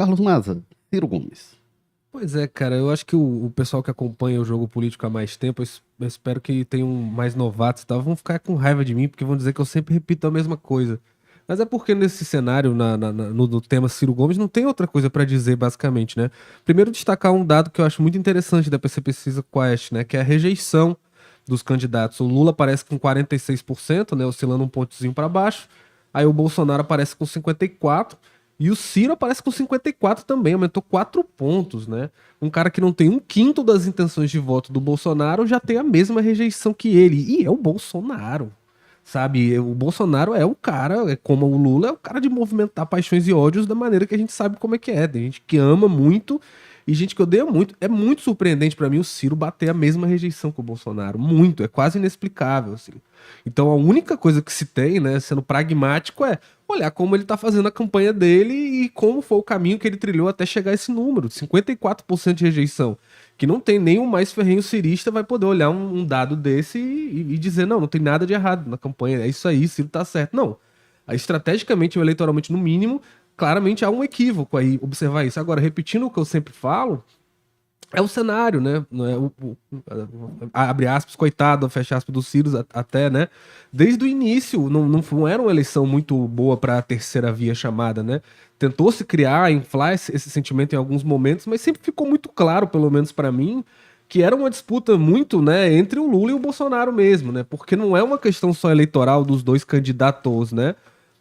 Carlos Maza, Ciro Gomes. Pois é, cara, eu acho que o pessoal que acompanha o jogo político há mais tempo, eu espero que tenham mais novatos e tal, vão ficar com raiva de mim, porque vão dizer que eu sempre repito a mesma coisa. Mas é porque nesse cenário, no tema Ciro Gomes, não tem outra coisa pra dizer, basicamente, né? Primeiro, destacar um dado que eu acho muito interessante da PC Pesquisa Quest, né? Que é a rejeição dos candidatos. O Lula aparece com 46%, né? Oscilando um pontozinho pra baixo. Aí o Bolsonaro aparece com 54%. E o Ciro aparece com 54 também, aumentou 4 pontos, né? Um cara que não tem um quinto das intenções de voto do Bolsonaro já tem a mesma rejeição que ele. E é o Bolsonaro, sabe? O Bolsonaro é o cara, é como o Lula, é o cara de movimentar paixões e ódios da maneira que a gente sabe como é que é. Tem gente que ama muito e gente que odeia muito. É muito surpreendente pra mim o Ciro bater a mesma rejeição que o Bolsonaro. Muito, é quase inexplicável, assim. Então a única coisa que se tem, né, sendo pragmático, é olhar como ele tá fazendo a campanha dele e como foi o caminho que ele trilhou até chegar a esse número, 54% de rejeição. Que não tem nem o mais ferrenho cirista vai poder olhar um dado desse e dizer, não, não tem nada de errado na campanha, é isso aí, Ciro tá certo. Não. Aí, estrategicamente ou eleitoralmente, no mínimo, claramente há um equívoco aí observar isso. Agora, repetindo o que eu sempre falo, é o cenário, né? Não é abre aspas, coitado, fecha aspas do Ciro até, né? Desde o início, não era uma eleição muito boa para a terceira via chamada, né? Tentou se criar, inflar esse sentimento em alguns momentos, mas sempre ficou muito claro, pelo menos para mim, que era uma disputa muito, né, entre o Lula e o Bolsonaro mesmo, né? Porque não é uma questão só eleitoral dos dois candidatos, né?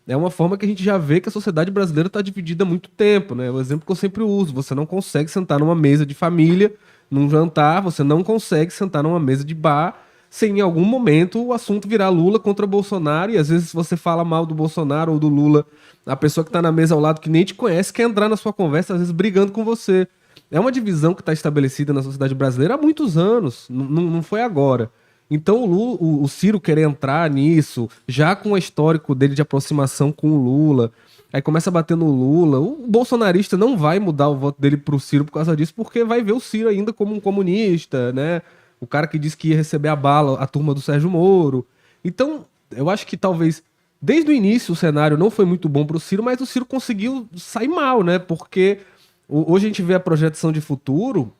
É uma forma que a gente já vê que a sociedade brasileira está dividida há muito tempo, né? O exemplo que eu sempre uso: você não consegue sentar numa mesa de família, num jantar, você não consegue sentar numa mesa de bar sem em algum momento o assunto virar Lula contra Bolsonaro, e às vezes você fala mal do Bolsonaro ou do Lula, a pessoa que está na mesa ao lado que nem te conhece quer entrar na sua conversa, às vezes brigando com você. É uma divisão que está estabelecida na sociedade brasileira há muitos anos, não foi agora. Então o Ciro querer entrar nisso, já com o histórico dele de aproximação com o Lula, aí começa a bater no Lula, o bolsonarista não vai mudar o voto dele pro Ciro por causa disso, porque vai ver o Ciro ainda como um comunista, né? O cara que disse que ia receber a bala, a turma do Sérgio Moro. Então, eu acho que talvez, desde o início, o cenário não foi muito bom pro Ciro, mas o Ciro conseguiu sair mal, né? Porque hoje a gente vê a projeção de futuro.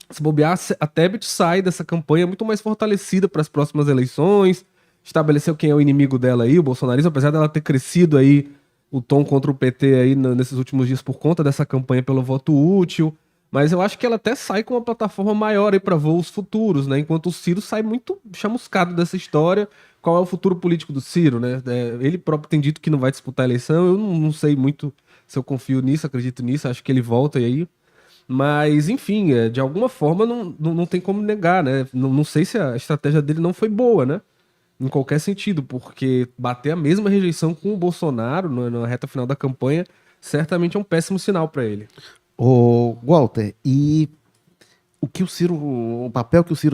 Se bobear, a Tebet sai dessa campanha muito mais fortalecida para as próximas eleições, estabeleceu quem é o inimigo dela aí, o bolsonarismo, apesar dela ter crescido aí o tom contra o PT aí nesses últimos dias por conta dessa campanha pelo voto útil, mas eu acho que ela até sai com uma plataforma maior aí para voos futuros, né? Enquanto o Ciro sai muito chamuscado dessa história. Qual é o futuro político do Ciro, né? Ele próprio tem dito que não vai disputar a eleição, eu não sei muito se eu confio nisso, acredito nisso, acho que ele volta aí. Mas, enfim, de alguma forma não tem como negar, né? Não sei se a estratégia dele não foi boa, né? Em qualquer sentido, porque bater a mesma rejeição com o Bolsonaro na reta final da campanha certamente é um péssimo sinal para ele. Ô, Walter, e o papel que o Ciro